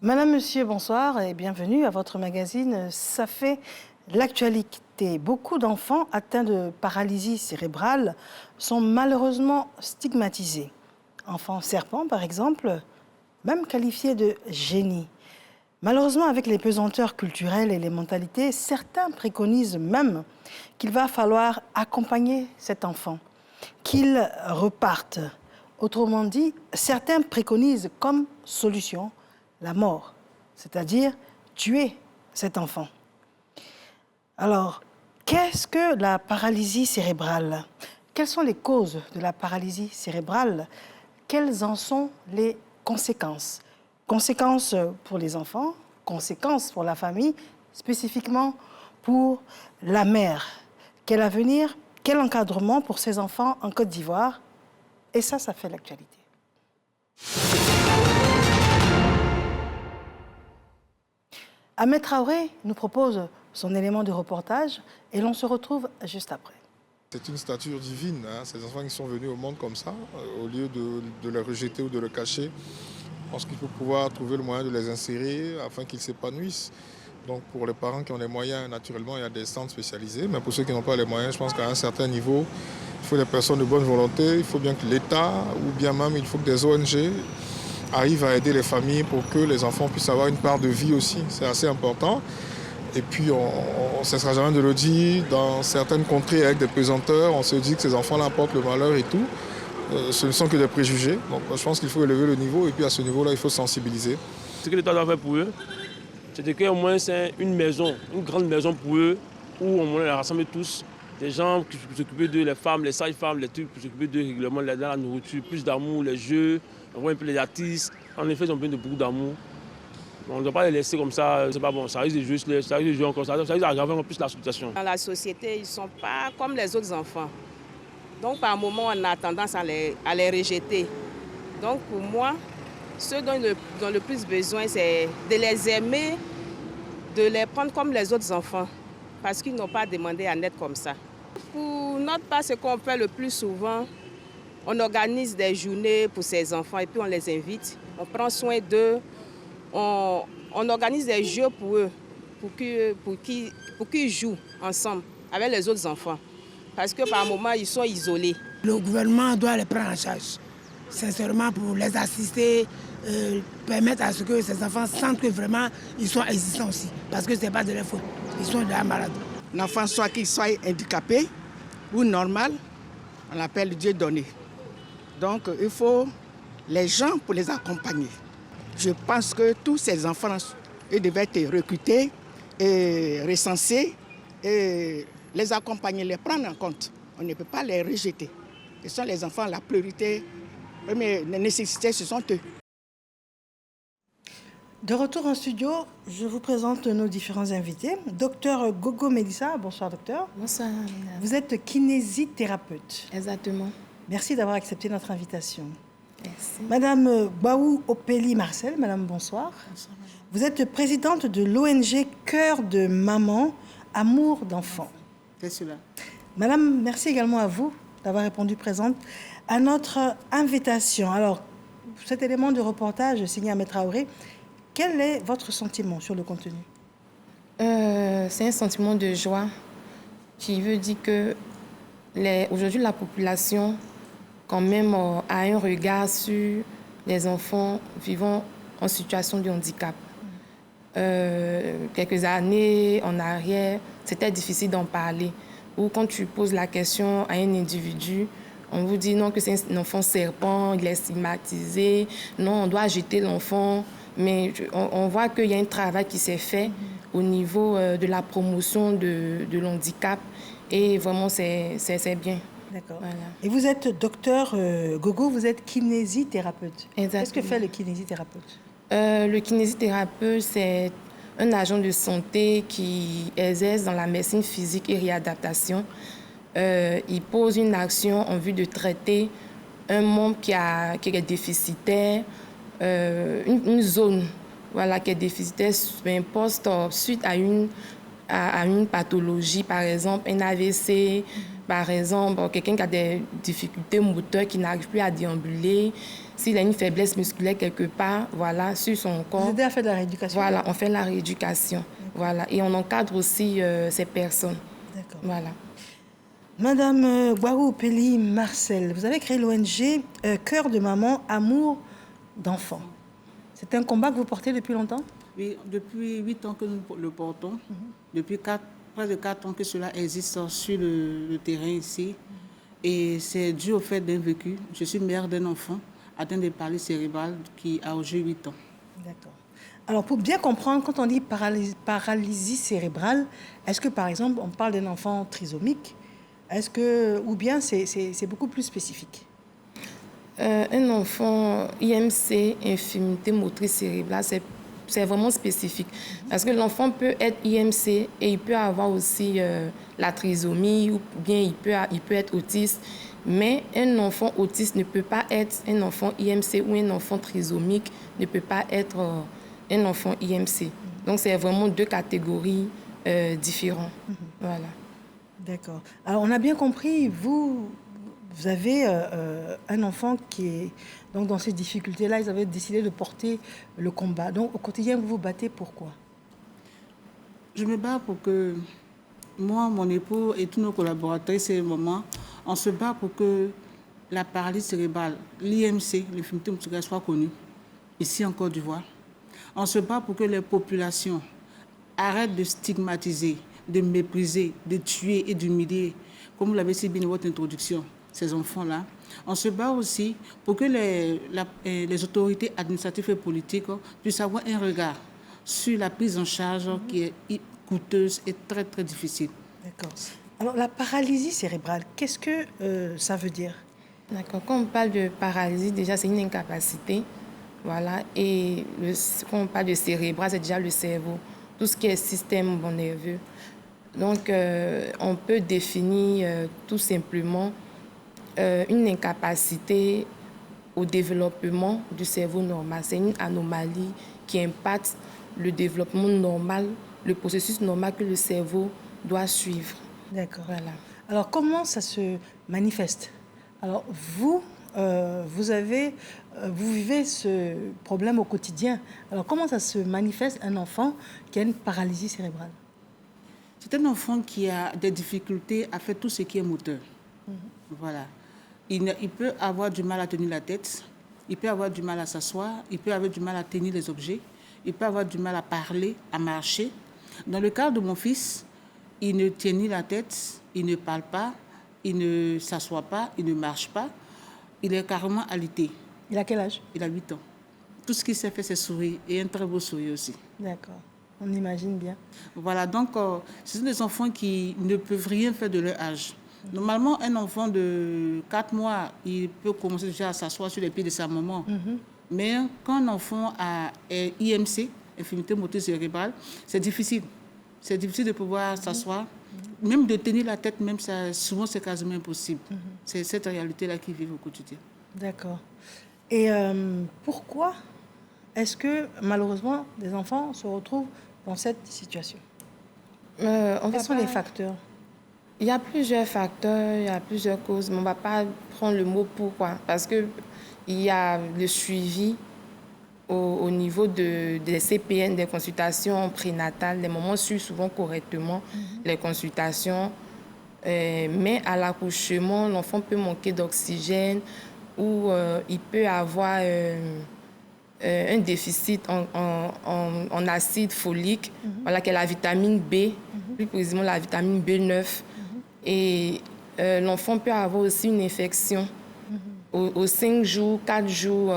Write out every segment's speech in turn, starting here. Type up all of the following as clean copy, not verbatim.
Madame, Monsieur, bonsoir et bienvenue à votre magazine Ça fait l'actualité. Beaucoup d'enfants atteints de paralysie cérébrale sont malheureusement stigmatisés. Enfants serpents, par exemple, même qualifiés de génies. Malheureusement, avec les pesanteurs culturelles et les mentalités, certains préconisent même qu'il va falloir accompagner cet enfant, qu'il reparte. Autrement dit, certains préconisent comme solution la mort, c'est-à-dire tuer cet enfant. Alors, qu'est-ce que la paralysie cérébrale? Quelles sont les causes de la paralysie cérébrale? Quelles en sont les conséquences? Conséquences pour les enfants, conséquences pour la famille, spécifiquement pour la mère. Quel avenir, quel encadrement pour ces enfants en Côte d'Ivoire? Et ça fait l'actualité. Ahmed Traoré nous propose son élément de reportage et l'on se retrouve juste après. C'est une stature divine, hein, ces enfants qui sont venus au monde comme ça, au lieu de les rejeter ou de les cacher. Je pense qu'il faut pouvoir trouver le moyen de les insérer afin qu'ils s'épanouissent. Donc pour les parents qui ont les moyens, naturellement, il y a des centres spécialisés, mais pour ceux qui n'ont pas les moyens, je pense qu'à un certain niveau, il faut des personnes de bonne volonté, il faut bien que l'État, ou bien même il faut que des ONG arrivent à aider les familles pour que les enfants puissent avoir une part de vie aussi. C'est assez important. Et puis, on ne cessera jamais de le dire, dans certaines contrées avec des pesanteurs, on se dit que ces enfants-là apportent le malheur et tout. Ce ne sont que des préjugés. Donc, je pense qu'il faut élever le niveau et puis à ce niveau-là, il faut sensibiliser. Ce que l'État doit faire pour eux, c'est de créer au moins une maison, une grande maison pour eux, où on les rassemble tous. Des gens qui s'occupent d'eux, les femmes, les sages-femmes, les trucs, qui s'occupent d'eux régulièrement, la nourriture, plus d'amour, les jeux, on voit un peu les artistes. En effet, ils ont besoin de beaucoup d'amour. On ne doit pas les laisser comme ça, c'est pas bon, ça risque de jouer encore, ça risque d'aggraver encore plus la situation. Dans la société, ils ne sont pas comme les autres enfants. Donc par moment, on a tendance à les rejeter. Donc pour moi, ceux dont ils ont le plus besoin, c'est de les aimer, de les prendre comme les autres enfants, parce qu'ils n'ont pas demandé à naître comme ça. Pour notre part, ce qu'on fait le plus souvent, on organise des journées pour ces enfants et puis on les invite, on prend soin d'eux. On organise des jeux pour eux, pour qu'ils jouent ensemble avec les autres enfants. Parce que par moments, ils sont isolés. Le gouvernement doit les prendre en charge, sincèrement, pour les assister, permettre à ce que ces enfants sentent que vraiment ils sont existants aussi. Parce que ce n'est pas de leur faute, ils sont déjà malades. L'enfant, soit qu'il soit handicapé ou normal, on l'appelle Dieu donné. Donc il faut les gens pour les accompagner. Je pense que tous ces enfants ils devaient être recrutés et recensés et les accompagner, les prendre en compte. On ne peut pas les rejeter. Ce sont les enfants, la priorité, la première nécessité, ce sont eux. De retour en studio, je vous présente nos différents invités. Docteur Gogo Mélissa, bonsoir docteur. Bonsoir. Vous êtes kinésithérapeute. Exactement. Merci d'avoir accepté notre invitation. Merci. Madame Baou Opélie Marcel, madame, bonsoir. Bonsoir, madame. Vous êtes présidente de l'ONG Cœur de Maman, Amour d'enfant. C'est cela. Madame, merci également à vous d'avoir répondu présente à notre invitation. Alors, cet élément de reportage signé Ahmed Traoré, quel est votre sentiment sur le contenu? C'est un sentiment de joie qui veut dire que aujourd'hui la population quand même a un regard sur les enfants vivant en situation de handicap. Quelques années en arrière, c'était difficile d'en parler. Ou quand tu poses la question à un individu, on vous dit non que c'est un enfant serpent, il est stigmatisé, non, on doit jeter l'enfant. Mais on voit qu'il y a un travail qui s'est fait au niveau de la promotion de l'handicap et vraiment c'est bien. D'accord. Voilà. Et vous êtes docteur Gogo, vous êtes kinésithérapeute. Exactement. Qu'est-ce que fait le kinésithérapeute? Le kinésithérapeute, c'est un agent de santé qui exerce dans la médecine physique et réadaptation. Il pose une action en vue de traiter un membre qui est déficitaire, une zone voilà, qui est déficitaire, peu importe, suite à une pathologie, par exemple un AVC, Par exemple, quelqu'un qui a des difficultés moteurs, qui n'arrive plus à déambuler, s'il a une faiblesse musculaire quelque part, voilà, sur son corps. Vous aidez à faire de la rééducation? Voilà, on fait la rééducation. Voilà, et on encadre aussi ces personnes. D'accord. Voilà. Madame Guarou Peli Marcel, vous avez créé l'ONG Cœur de maman, amour d'enfant. C'est un combat que vous portez depuis longtemps? Oui, depuis 8 ans que nous le portons. Depuis près de 4 ans que cela existe sur le terrain ici. Et c'est dû au fait d'un vécu. Je suis mère d'un enfant atteint de paralysie cérébrale qui a aujourd'hui 8 ans. D'accord. Alors, pour bien comprendre, quand on dit paralysie cérébrale, est-ce que, par exemple, on parle d'un enfant trisomique? Est-ce que, ou bien c'est beaucoup plus spécifique? Un enfant IMC, infirmité motrice cérébrale, c'est vraiment spécifique. Parce que l'enfant peut être IMC et il peut avoir aussi la trisomie ou bien il peut être autiste. Mais un enfant autiste ne peut pas être un enfant IMC ou un enfant trisomique ne peut pas être un enfant IMC. Donc, c'est vraiment 2 catégories différentes. Voilà. D'accord. Alors, on a bien compris, vous avez un enfant qui est donc dans ces difficultés-là. Ils avaient décidé de porter le combat. Donc, au quotidien, vous vous battez pourquoi? Je me bats pour que moi, mon époux et tous nos collaborateurs, c'est le moment, on se bat pour que la paralysie cérébrale, l'IMC, l'infirmité motrice cérébrale, soit connue ici en Côte d'Ivoire. On se bat pour que les populations arrêtent de stigmatiser, de mépriser, de tuer et d'humilier, comme vous l'avez si bien dans votre introduction, ces enfants-là. On se bat aussi pour que les autorités administratives et politiques puissent avoir un regard sur la prise en charge qui est coûteuse et très, très difficile. D'accord. Alors, la paralysie cérébrale, qu'est-ce que ça veut dire? D'accord. Quand on parle de paralysie, déjà, c'est une incapacité. Voilà. Et quand on parle de cérébral, c'est déjà le cerveau. Tout ce qui est système nerveux. Donc, on peut définir tout simplement une incapacité au développement du cerveau normal. C'est une anomalie qui impacte le développement normal, le processus normal que le cerveau doit suivre. D'accord. Voilà. Alors, comment ça se manifeste? Alors, vous vivez ce problème au quotidien. Alors, comment ça se manifeste un enfant qui a une paralysie cérébrale? C'est un enfant qui a des difficultés à faire tout ce qui est moteur. Voilà. Il peut avoir du mal à tenir la tête, il peut avoir du mal à s'asseoir, il peut avoir du mal à tenir les objets, il peut avoir du mal à parler, à marcher. Dans le cas de mon fils, il ne tient ni la tête, il ne parle pas, il ne s'assoit pas, il ne marche pas. Il est carrément alité. Il a quel âge? Il a 8 ans. Tout ce qu'il sait faire, c'est sourire, et un très beau sourire aussi. D'accord. On imagine bien. Voilà, donc ce sont des enfants qui ne peuvent rien faire de leur âge. Normalement, un enfant de 4 mois, il peut commencer déjà à s'asseoir sur les pieds de sa maman. Mais quand un enfant a IMC, infirmité motrice cérébrale, c'est difficile. C'est difficile de pouvoir s'asseoir. Même de tenir la tête, même ça, souvent c'est quasiment impossible. C'est cette réalité-là qu'ils vivent au quotidien. D'accord. Et pourquoi est-ce que, malheureusement, des enfants se retrouvent dans cette situation? Quels sont les facteurs? Il y a plusieurs facteurs, il y a plusieurs causes, mais on ne va pas prendre le mot pourquoi. Parce qu'il y a le suivi au niveau des CPN, des consultations prénatales. Les mamans suivent souvent correctement les consultations. Mais à l'accouchement, l'enfant peut manquer d'oxygène ou il peut avoir un déficit en acide folique, voilà, qui est la vitamine B, plus précisément la vitamine B9. Et l'enfant peut avoir aussi une infection aux 5 jours, 4 jours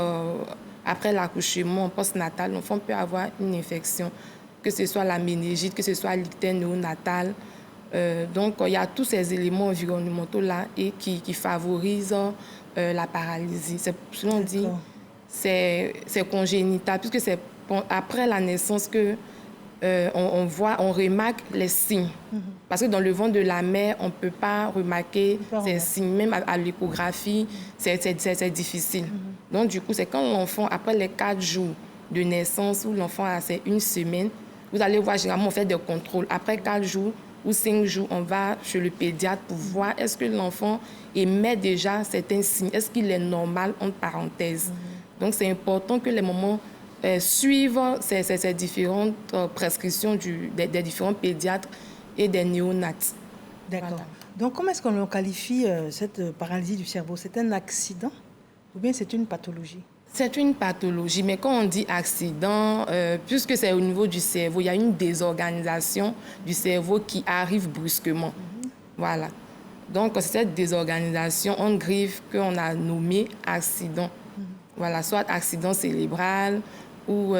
après l'accouchement postnatal. L'enfant peut avoir une infection, que ce soit la méningite, que ce soit l'ictère néonatal. Donc, il y a tous ces éléments environnementaux-là et qui favorisent la paralysie. C'est ce qu'on dit, c'est congénital, puisque c'est après la naissance que on remarque les signes. Parce que dans le ventre de la mère, on ne peut pas remarquer ces signes. Même à l'échographie, c'est difficile. Donc, du coup, c'est quand l'enfant, après les 4 jours de naissance, où l'enfant a 1 semaine, vous allez voir, généralement, on fait des contrôles. Après 4 jours, ou 5 jours, on va chez le pédiatre pour voir est-ce que l'enfant émet déjà certains signes, est-ce qu'il est normal, entre parenthèses. Donc, c'est important que les mamans suivent ces différentes prescriptions des différents pédiatres et des néonates. D'accord. Voilà. Donc, comment est-ce qu'on qualifie cette paralysie du cerveau? C'est un accident ou bien c'est une pathologie? C'est une pathologie, mais quand on dit accident, puisque c'est au niveau du cerveau, il y a une désorganisation du cerveau qui arrive brusquement. Voilà. Donc, c'est cette désorganisation en griffe qu'on a nommé accident. Voilà, soit accident cérébral ou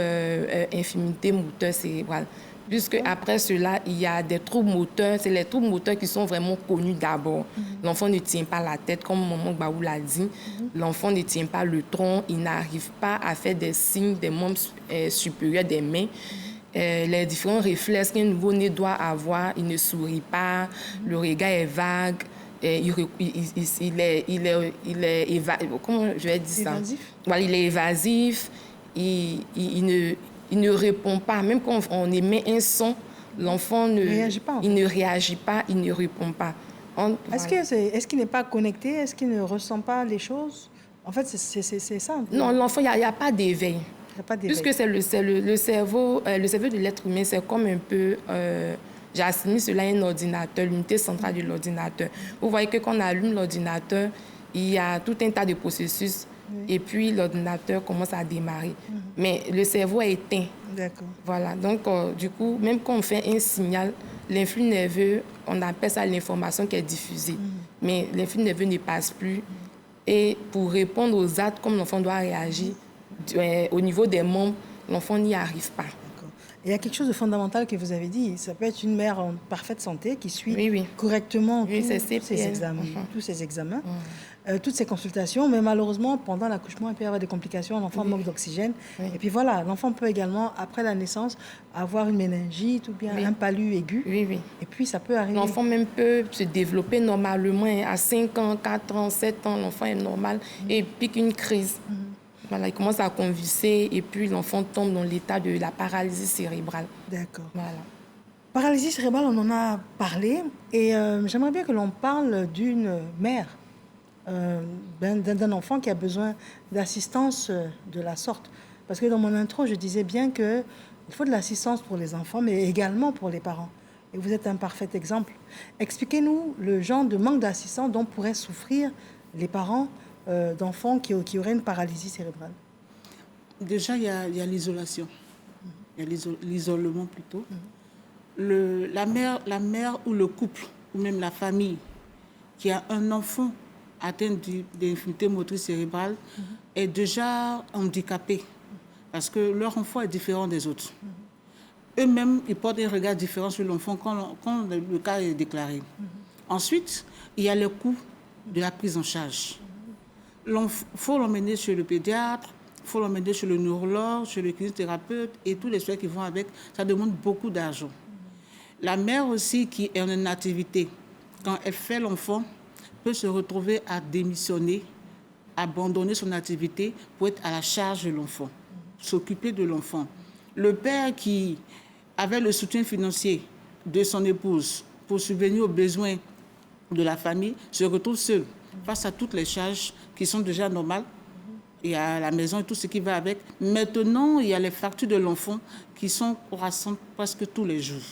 infirmité moteur cérébrale. Puisque après cela, il y a des troubles moteurs. C'est les troubles moteurs qui sont vraiment connus d'abord. L'enfant ne tient pas la tête, comme Maman Gbaou l'a dit. L'enfant ne tient pas le tronc. Il n'arrive pas à faire des signes des membres supérieurs des mains. Les différents réflexes qu'un nouveau-né doit avoir, il ne sourit pas, le regard est vague. Il est comment je vais dire ça? Évasif? Voilà, il est évasif. Il ne répond pas. Même quand on émet un son, l'enfant ne réagit pas, en fait. Il ne réagit pas, il ne répond pas. Voilà. Est-ce qu'il n'est pas connecté? Est-ce qu'il ne ressent pas les choses? En fait, c'est ça. Non, l'enfant, il n'y a pas d'éveil. Il n'y a pas d'éveil. Puisque c'est le cerveau de l'être humain, c'est comme un peu... j'ai assimilé cela à un ordinateur, l'unité centrale de l'ordinateur. Vous voyez que quand on allume l'ordinateur, il y a tout un tas de processus. Et puis, l'ordinateur commence à démarrer. Mais le cerveau est éteint. D'accord. Voilà. Donc, du coup, même quand on fait un signal, l'influx nerveux, on appelle ça l'information qui est diffusée. Mais l'influx nerveux ne passe plus. Et pour répondre aux actes, comme l'enfant doit réagir, au niveau des membres, l'enfant n'y arrive pas. Il y a quelque chose de fondamental que vous avez dit. Ça peut être une mère en parfaite santé qui suit correctement tous ses examens, toutes ces consultations, mais malheureusement, pendant l'accouchement, il peut y avoir des complications, l'enfant manque d'oxygène. Et puis voilà, l'enfant peut également, après la naissance, avoir une méningite ou bien un palu aigu. Et puis ça peut arriver. L'enfant même peut se développer normalement. À 5 ans, 4 ans, 7 ans, l'enfant est normal et il pique une crise. Voilà, il commence à convulser et puis l'enfant tombe dans l'état de la paralysie cérébrale. D'accord. Voilà. Paralysie cérébrale, on en a parlé et j'aimerais bien que l'on parle d'une mère, d'un enfant qui a besoin d'assistance de la sorte. Parce que dans mon intro, je disais bien qu'il faut de l'assistance pour les enfants, mais également pour les parents. Et vous êtes un parfait exemple. Expliquez-nous le genre de manque d'assistance dont pourraient souffrir les parents d'enfants qui auraient une paralysie cérébrale. Déjà, il y a l'isolation. Il y a l'isolement plutôt. La mère ou le couple, ou même la famille, qui a un enfant atteint d'infirmité motrice cérébrale, est déjà handicapé. Parce que leur enfant est différent des autres. Eux-mêmes, ils portent un regard différent sur l'enfant quand le cas est déclaré. Ensuite, il y a le coût de la prise en charge. Il faut l'emmener chez le pédiatre, il faut l'emmener chez le neurologue, chez le kinésithérapeute et tous les soins qui vont avec. Ça demande beaucoup d'argent. La mère aussi qui est en activité, quand elle fait l'enfant, peut se retrouver à démissionner, abandonner son activité pour être à la charge de l'enfant, s'occuper de l'enfant. Le père qui avait le soutien financier de son épouse pour subvenir aux besoins de la famille se retrouve seul face à toutes les charges qui sont déjà normales. Il y a la maison et tout ce qui va avec. Maintenant, il y a les factures de l'enfant qui sont croissantes presque tous les jours.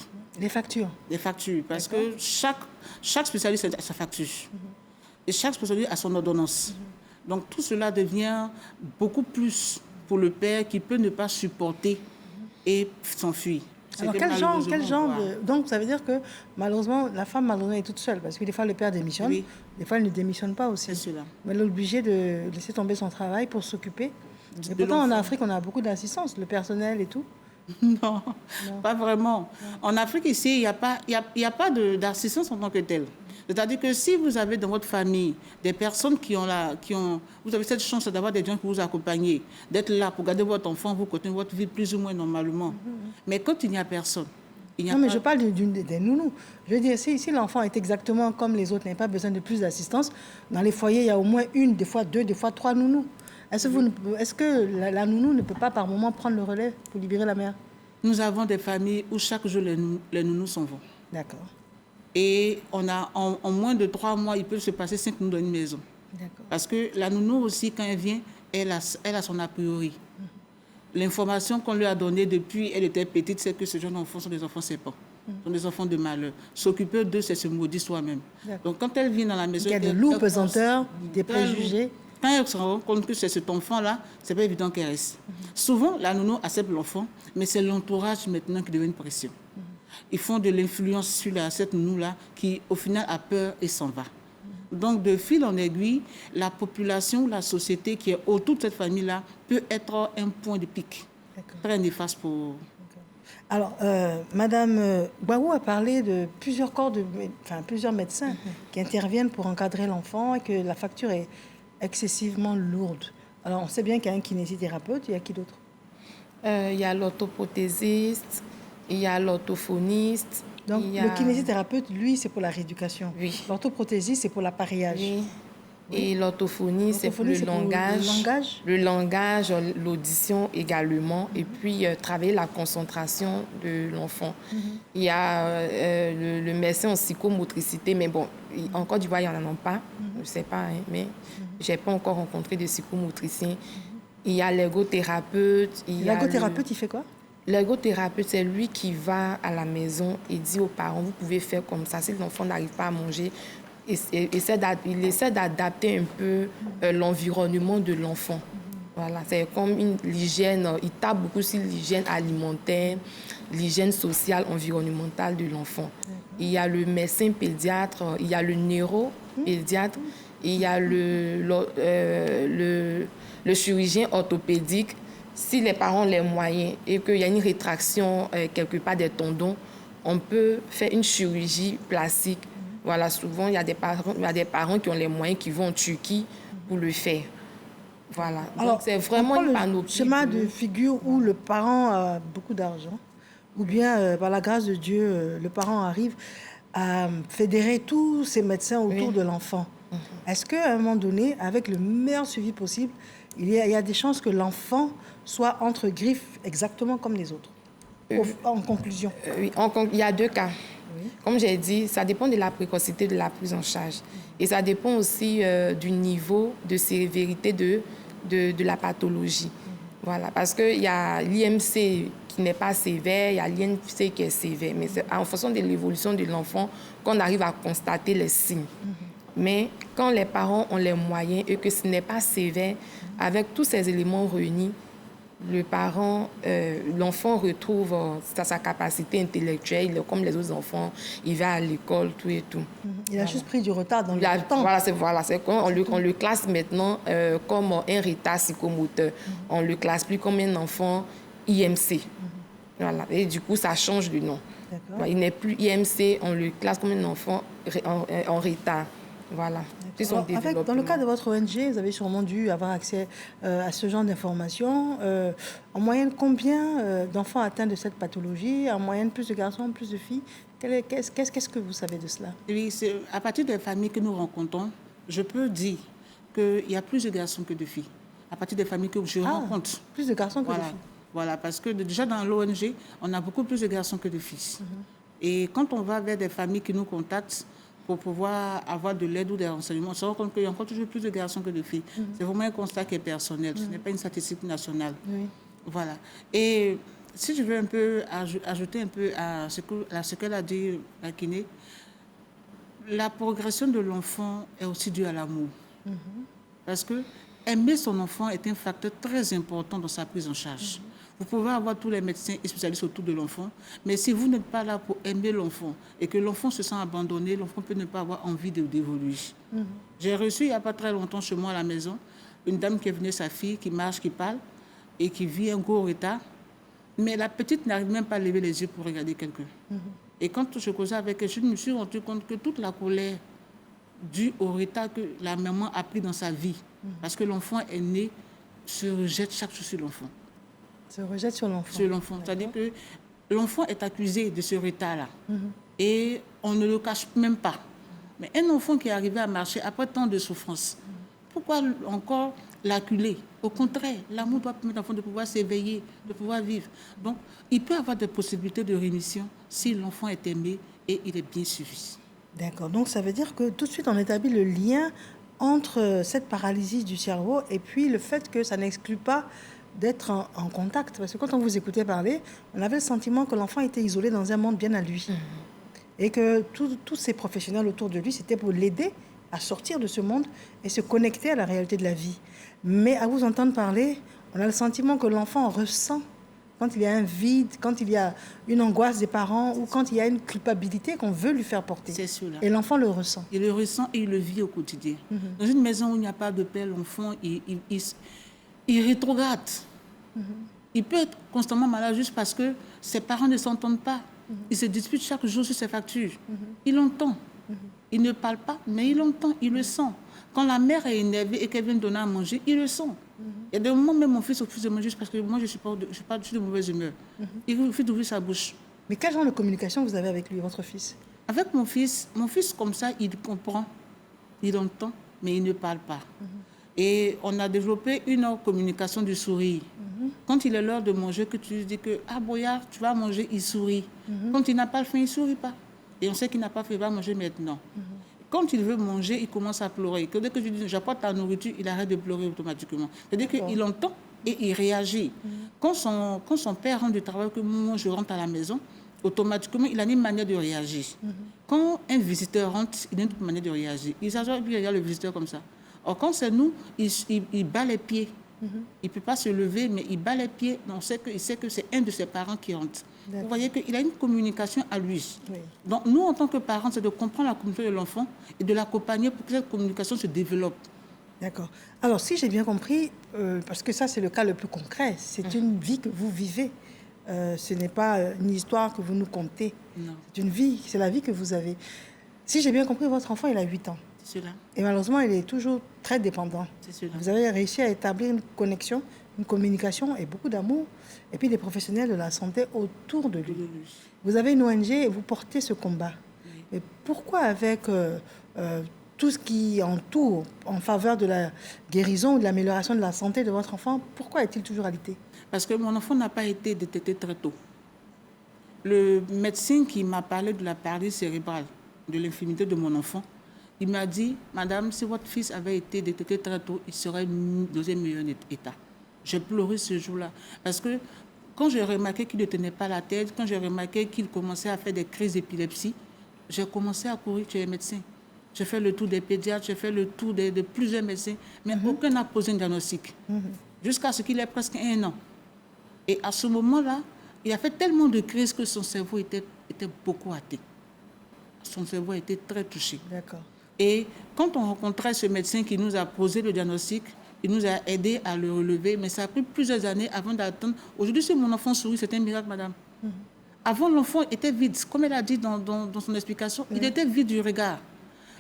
Les factures? Les factures, parce que chaque spécialiste a sa facture. Et chaque spécialiste a son ordonnance. Donc tout cela devient beaucoup plus pour le père qui peut ne pas supporter et s'enfuir. Alors quel genre de... Donc ça veut dire que malheureusement, la femme malheureusement est toute seule, parce que des fois le père démissionne, des fois elle ne démissionne pas aussi. Mais elle est obligée de laisser tomber son travail pour s'occuper. Et pourtant en Afrique, on a beaucoup d'assistance, le personnel et tout. Non, pas vraiment. En Afrique, ici, il n'y a pas d'assistance en tant que telle. C'est-à-dire que si vous avez dans votre famille des personnes vous avez cette chance d'avoir des gens qui vous accompagnent, d'être là pour garder votre enfant, vous continuez votre vie plus ou moins normalement. Mais quand il n'y a personne, mais je parle des nounous. Je veux dire, si l'enfant est exactement comme les autres, n'a pas besoin de plus d'assistance, dans les foyers, il y a au moins une, des fois deux, des fois trois nounous. Est-ce que la nounou ne peut pas par moment prendre le relais pour libérer la mère? Nous avons des familles où chaque jour les nounous s'en vont. D'accord. Et on a, en moins de 3 mois, il peut se passer 5 nounous dans une maison. Parce que la nounou aussi, quand elle vient, elle a son a priori. L'information qu'on lui a donnée depuis elle était petite, c'est que ce genre d'enfants sont des enfants serpents, sont des enfants de malheur. S'occuper d'eux, c'est se maudire soi-même. Donc quand elle vient dans la maison... Il y a de lourdes pesanteurs, des préjugés. Quand elle se rend compte que c'est cet enfant-là, c'est pas évident qu'elle reste. Souvent, la nounou accepte l'enfant, mais c'est l'entourage maintenant qui devient une pression. Ils font de l'influence sur cette nounou-là qui, au final, a peur et s'en va. Donc, de fil en aiguille, la population, la société qui est autour de cette famille-là peut être un point de pic très néfaste pour... Alors, Madame Gbaou a parlé de plusieurs plusieurs médecins qui interviennent pour encadrer l'enfant et que la facture est excessivement lourde. Alors, on sait bien qu'il y a un kinésithérapeute, il y a qui d'autre? Il y a l'orthoprothésiste, il y a l'orthophoniste. Donc, le kinésithérapeute, lui, c'est pour la rééducation. Oui. L'orthoprothésiste, c'est pour l'appareillage. Oui. Et l'orthophonie, c'est pour le langage. Le langage, l'audition également. Et puis, travailler la concentration de l'enfant. Il y a le médecin en psychomotricité, mais bon, en Côte d'Ivoire, il n'y en a pas. Je ne sais pas, hein, mais je n'ai pas encore rencontré de psychomotricien. Il y a l'ergothérapeute. L'ergothérapeute, il fait quoi? L'ergothérapeute, c'est lui qui va à la maison et dit aux parents, vous pouvez faire comme ça. Si l'enfant n'arrive pas à manger, il essaie d'adapter un peu l'environnement de l'enfant. Voilà, c'est comme l'hygiène, il tape beaucoup sur l'hygiène alimentaire, l'hygiène sociale, environnementale de l'enfant. Il y a le médecin pédiatre, il y a le neuropédiatre, il y a le chirurgien orthopédique. Si les parents ont les moyens et qu'il y a une rétraction quelque part des tendons, on peut faire une chirurgie plastique. Voilà, souvent, il y a des parents qui ont les moyens qui vont en Turquie pour le faire. Voilà. Alors, donc, c'est vraiment une panoplie. Le schéma de figure où le parent a beaucoup d'argent, ou bien, par la grâce de Dieu, le parent arrive à fédérer tous ces médecins autour de l'enfant. Est-ce qu'à un moment donné, avec le meilleur suivi possible, il y a des chances que l'enfant soit entre griffes exactement comme les autres? En conclusion. Oui, il y a 2 cas. Oui. Comme j'ai dit, ça dépend de la précocité de la prise en charge. Et ça dépend aussi du niveau de sévérité de la pathologie. Voilà, parce qu'il y a l'IMC qui n'est pas sévère, il y a l'INC qui est sévère. Mais c'est en fonction de l'évolution de l'enfant qu'on arrive à constater les signes. Mais quand les parents ont les moyens et que ce n'est pas sévère, avec tous ces éléments réunis, l'enfant retrouve sa capacité intellectuelle, comme les autres enfants, il va à l'école, tout et tout. Il a juste pris du retard dans le temps. Voilà, on le classe maintenant comme un retard psychomoteur. On le classe plus comme un enfant IMC. Voilà. Et du coup, ça change de nom. Il n'est plus IMC, on le classe comme un enfant en retard. Voilà. Dans le cas de votre ONG, vous avez sûrement dû avoir accès à ce genre d'informations. En moyenne, combien d'enfants atteints de cette pathologie? En moyenne, plus de garçons, plus de filles? Qu'est-ce que vous savez de cela? Oui, à partir des familles que nous rencontrons, je peux dire qu'il y a plus de garçons que de filles. À partir des familles que je rencontre. Plus de garçons que de filles. Voilà, parce que déjà dans l'ONG, on a beaucoup plus de garçons que de filles. Et quand on va vers des familles qui nous contactent, pour pouvoir avoir de l'aide ou des renseignements, on se rend compte qu'il y a encore toujours plus de garçons que de filles. C'est vraiment un constat qui est personnel, ce n'est pas une statistique nationale. Voilà. Et si je veux un peu ajouter un peu à ce qu'elle a dit, la kiné, la progression de l'enfant est aussi due à l'amour. Parce que aimer son enfant est un facteur très important dans sa prise en charge. Vous pouvez avoir tous les médecins et spécialistes autour de l'enfant, mais si vous n'êtes pas là pour aimer l'enfant et que l'enfant se sent abandonné, l'enfant peut ne pas avoir envie d'évoluer. J'ai reçu il n'y a pas très longtemps chez moi à la maison une dame qui est venue, sa fille, qui marche, qui parle et qui vit un gros retard, mais la petite n'arrive même pas à lever les yeux pour regarder quelqu'un. Et quand je causais avec elle, je me suis rendu compte que toute la colère due au retard que la maman a pris dans sa vie, parce que l'enfant est né, se rejette chaque jour sur l'enfant. Se rejette sur l'enfant. Sur l'enfant. C'est-à-dire que l'enfant est accusé de ce retard-là. Et on ne le cache même pas. Mais un enfant qui est arrivé à marcher après tant de souffrance, pourquoi encore l'acculer? Au contraire, l'amour doit permettre à l'enfant de pouvoir s'éveiller, de pouvoir vivre. Donc, il peut y avoir des possibilités de rémission si l'enfant est aimé et il est bien suivi. D'accord. Donc, ça veut dire que tout de suite, on établit le lien entre cette paralysie du cerveau et puis le fait que ça n'exclut pas d'être en contact. Parce que quand on vous écoutait parler, on avait le sentiment que l'enfant était isolé dans un monde bien à lui. Et que tous ces professionnels autour de lui, c'était pour l'aider à sortir de ce monde et se connecter à la réalité de la vie. Mais à vous entendre parler, on a le sentiment que l'enfant ressent quand il y a un vide, quand il y a une angoisse des parents ou quand il y a une culpabilité qu'on veut lui faire porter. C'est cela. Et l'enfant le ressent. Il le ressent et il le vit au quotidien. Dans une maison où il n'y a pas de paix, l'enfant, il rétrograde. Il peut être constamment malade juste parce que ses parents ne s'entendent pas. Il se dispute chaque jour sur ses factures. Il l'entend. Il ne parle pas, mais il l'entend, il le sent. Quand la mère est énervée et qu'elle vient donner à manger, il le sent. Il y a des moments, même mon fils refuse de manger juste parce que moi, je suis pas de mauvaise humeur. Il refuse d'ouvrir sa bouche. Mais quel genre de communication vous avez avec lui, votre fils? Avec mon fils comme ça, il comprend, il entend, mais il ne parle pas. Et on a développé une communication du sourire. Quand il est l'heure de manger, que tu lui dis que « Ah, Boyard, tu vas manger », il sourit. Quand il n'a pas faim, il ne sourit pas. Et on sait qu'il n'a pas faim, il va manger maintenant. Quand il veut manger, il commence à pleurer. Que dès que je dis « J'apporte ta nourriture », il arrête de pleurer automatiquement. C'est-à-dire qu'il entend et il réagit. Quand son père rentre du travail, que moi je rentre à la maison, automatiquement, il a une manière de réagir. Quand un visiteur rentre, il a une manière de réagir. Il s'assoit et puis il regarde le visiteur comme ça. Or, quand c'est nous, il bat les pieds. Il ne peut pas se lever, mais il bat les pieds. Il sait que c'est un de ses parents qui rentre. Vous voyez qu'il a une communication à lui. Oui. Donc, nous, en tant que parents, c'est de comprendre la communication de l'enfant et de l'accompagner pour que cette communication se développe. D'accord. Alors, si j'ai bien compris, parce que ça, c'est le cas le plus concret, c'est une vie que vous vivez. Ce n'est pas une histoire que vous nous contez. Non. C'est une vie, c'est la vie que vous avez. Si j'ai bien compris, votre enfant, il a 8 ans. C'est cela. Et malheureusement, il est toujours très dépendant. C'est cela. Vous avez réussi à établir une connexion, une communication et beaucoup d'amour. Et puis des professionnels de la santé autour de lui. Vous avez une ONG et vous portez ce combat. Oui. Mais pourquoi avec tout ce qui entoure en faveur de la guérison ou de l'amélioration de la santé de votre enfant, pourquoi est-il toujours alité? Parce que mon enfant n'a pas été détecté très tôt. Le médecin qui m'a parlé de la paralysie cérébrale, de l'infirmité de mon enfant, il m'a dit, madame, si votre fils avait été détecté très tôt, il serait dans un meilleur état. J'ai pleuré ce jour-là. Parce que quand j'ai remarqué qu'il ne tenait pas la tête, quand j'ai remarqué qu'il commençait à faire des crises d'épilepsie, j'ai commencé à courir chez les médecins. J'ai fait le tour des pédiatres, j'ai fait le tour de plusieurs médecins, mais aucun n'a posé un diagnostic. Jusqu'à ce qu'il ait presque 1 an. Et à ce moment-là, il a fait tellement de crises que son cerveau était beaucoup atteint. Son cerveau a été très touché. D'accord. Et quand on rencontrait ce médecin qui nous a posé le diagnostic, il nous a aidés à le relever, mais ça a pris plusieurs années avant d'attendre. Aujourd'hui, si mon enfant sourit, c'est un miracle, madame. Avant, l'enfant était vide. Comme elle a dit dans son explication, il était vide du regard.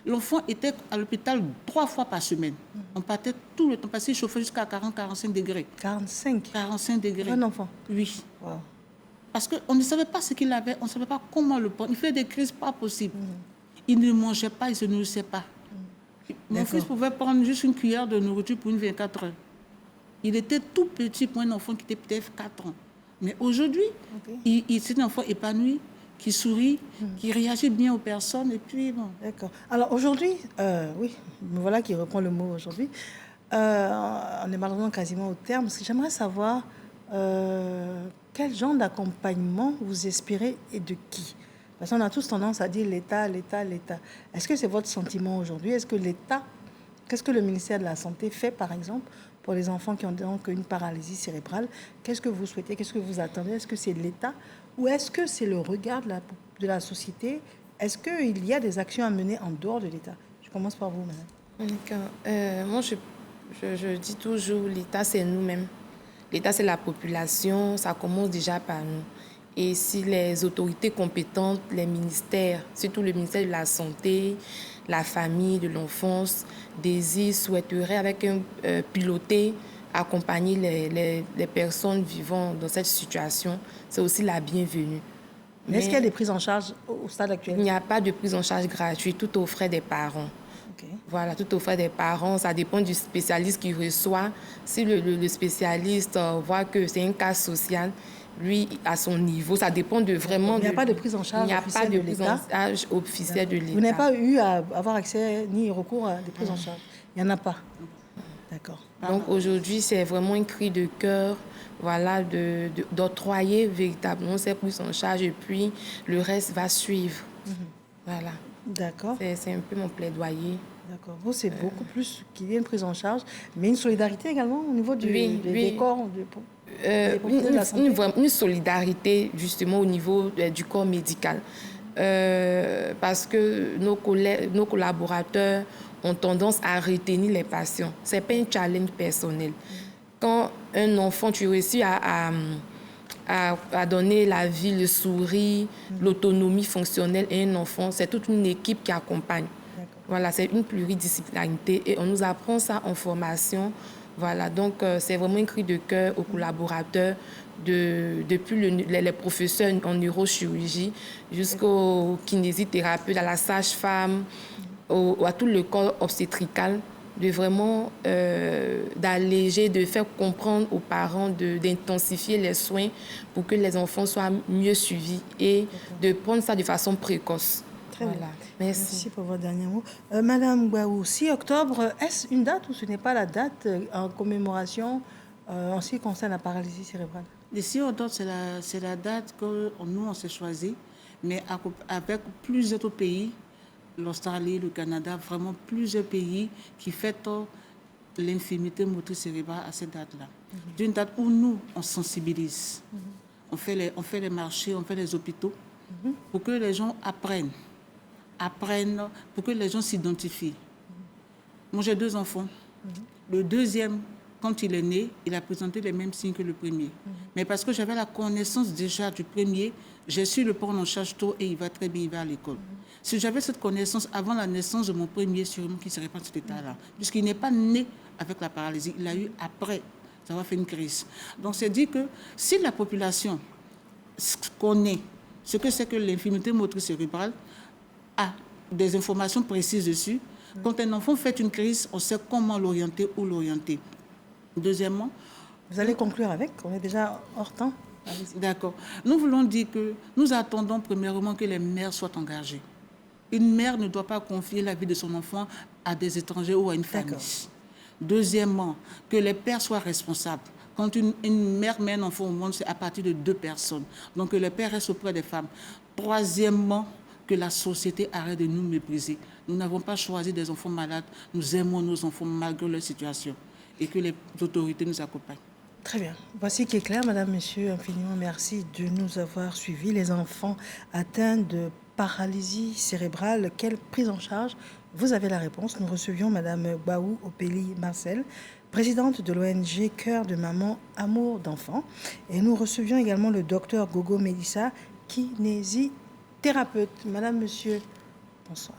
L'enfant était à l'hôpital 3 fois par semaine. On partait tout le temps, parce qu'il chauffait jusqu'à 40-45 degrés. 45 degrés. Un enfant? Oui. Wow. Parce qu'on ne savait pas ce qu'il avait, on ne savait pas comment le prendre. Il fait des crises pas possibles. Il ne mangeait pas, il ne se nourrissait pas. Mon fils pouvait prendre juste une cuillère de nourriture pour une 24 heures. Il était tout petit pour un enfant qui était peut-être 4 ans. Mais aujourd'hui, c'est un enfant épanoui, qui sourit, qui réagit bien aux personnes. Et puis, bon. D'accord. Alors aujourd'hui, oui, me voilà qui reprend le mot aujourd'hui. On est malheureusement quasiment au terme. Parce que j'aimerais savoir quel genre d'accompagnement vous espérez et de qui? Parce qu'on a tous tendance à dire l'État, l'État, l'État. Est-ce que c'est votre sentiment aujourd'hui? Est-ce que l'État, qu'est-ce que le ministère de la Santé fait, par exemple, pour les enfants qui ont donc une paralysie cérébrale? Qu'est-ce que vous souhaitez? Qu'est-ce que vous attendez? Est-ce que c'est l'État ou est-ce que c'est le regard de la société? Est-ce qu'il y a des actions à mener en dehors de l'État? Je commence par vous, madame. Moi, je dis toujours, l'État, c'est nous-mêmes. L'État, c'est la population. Ça commence déjà par nous. Et si les autorités compétentes, les ministères, surtout le ministère de la Santé, la famille, de l'enfance, souhaiteraient avec un piloté accompagner les personnes vivant dans cette situation, c'est aussi la bienvenue. Mais est-ce qu'il y a des prises en charge au stade actuel? Il n'y a pas de prise en charge gratuite, tout aux frais des parents. Okay. Voilà, tout aux frais des parents. Ça dépend du spécialiste qui reçoit. Si le spécialiste voit que c'est un cas social, lui, à son niveau. Ça dépend de vraiment... Il n'y a pas de prise en charge officielle de l'État. Il n'y a pas de prise en charge officielle de l'État. Vous n'avez pas eu à avoir accès ni recours à des prises en charge? Il n'y en a pas. D'accord. Donc aujourd'hui, c'est vraiment un cri de cœur, voilà, d'octroyer véritablement ces prises en charge et puis le reste va suivre. Voilà. D'accord. C'est un peu mon plaidoyer. D'accord. Vous, c'est beaucoup plus qu'il y ait une prise en charge, mais une solidarité également au niveau des corps, une solidarité justement au niveau du corps médical. Parce que nos collaborateurs ont tendance à retenir les patients. Ce n'est pas un challenge personnel. Quand un enfant, tu réussis à donner la vie, le sourire, l'autonomie fonctionnelle à un enfant, c'est toute une équipe qui accompagne. Voilà, c'est une pluridisciplinarité et on nous apprend ça en formation. Voilà, donc c'est vraiment un cri de cœur aux collaborateurs, depuis les professeurs en neurochirurgie jusqu'aux kinésithérapeutes, à la sage-femme, à tout le corps obstétrical, de vraiment d'alléger, de faire comprendre aux parents, d'intensifier les soins pour que les enfants soient mieux suivis et de prendre ça de façon précoce. Très bien. Voilà. Merci pour votre dernier mot. Madame Gbaou, 6 octobre, est-ce une date ou ce n'est pas la date en commémoration en ce qui concerne la paralysie cérébrale? Le 6 octobre, c'est la date que nous, on s'est choisi, mais avec plusieurs autres pays, l'Australie, le Canada, vraiment plusieurs pays qui fêtent l'infirmité motrice cérébrale à cette date-là. D'une date où nous, on sensibilise. On fait les marchés, on fait les hôpitaux pour que les gens apprennent, pour que les gens s'identifient. Moi, j'ai 2 enfants. Le deuxième, quand il est né, il a présenté les mêmes signes que le premier. Mais parce que j'avais la connaissance déjà du premier, j'ai su le prendre en charge tôt et il va très bien, il va à l'école. Si j'avais cette connaissance avant la naissance de mon premier, sûrement qu'il ne serait pas à cet état-là. Puisqu'il n'est pas né avec la paralysie, il l'a eu après. Ça va faire une crise. Donc, c'est dit que si la population connaît ce que c'est que l'infirmité motrice cérébrale, a des informations précises dessus, quand un enfant fait une crise, on sait comment l'orienter ou l'orienter. Deuxièmement... Vous allez conclure avec, on est déjà hors temps. D'accord. Nous voulons dire que nous attendons premièrement que les mères soient engagées. Une mère ne doit pas confier la vie de son enfant à des étrangers ou à une famille. Deuxièmement, que les pères soient responsables. Quand une mère met un enfant au monde, c'est à partir de 2 personnes. Donc que les pères restent auprès des femmes. Troisièmement, que la société arrête de nous mépriser. Nous n'avons pas choisi des enfants malades. Nous aimons nos enfants malgré leur situation. Et que les autorités nous accompagnent. Très bien. Voici qui est clair, madame, monsieur, infiniment merci de nous avoir suivis. Les enfants atteints de paralysie cérébrale, quelle prise en charge? Vous avez la réponse. Nous recevions madame Gbaou Opélie Marcel, présidente de l'ONG Cœur de Maman, Amour d'Enfants. Et nous recevions également le docteur Gogo Mélissa, kinésithérapeute. Madame, monsieur, bonsoir.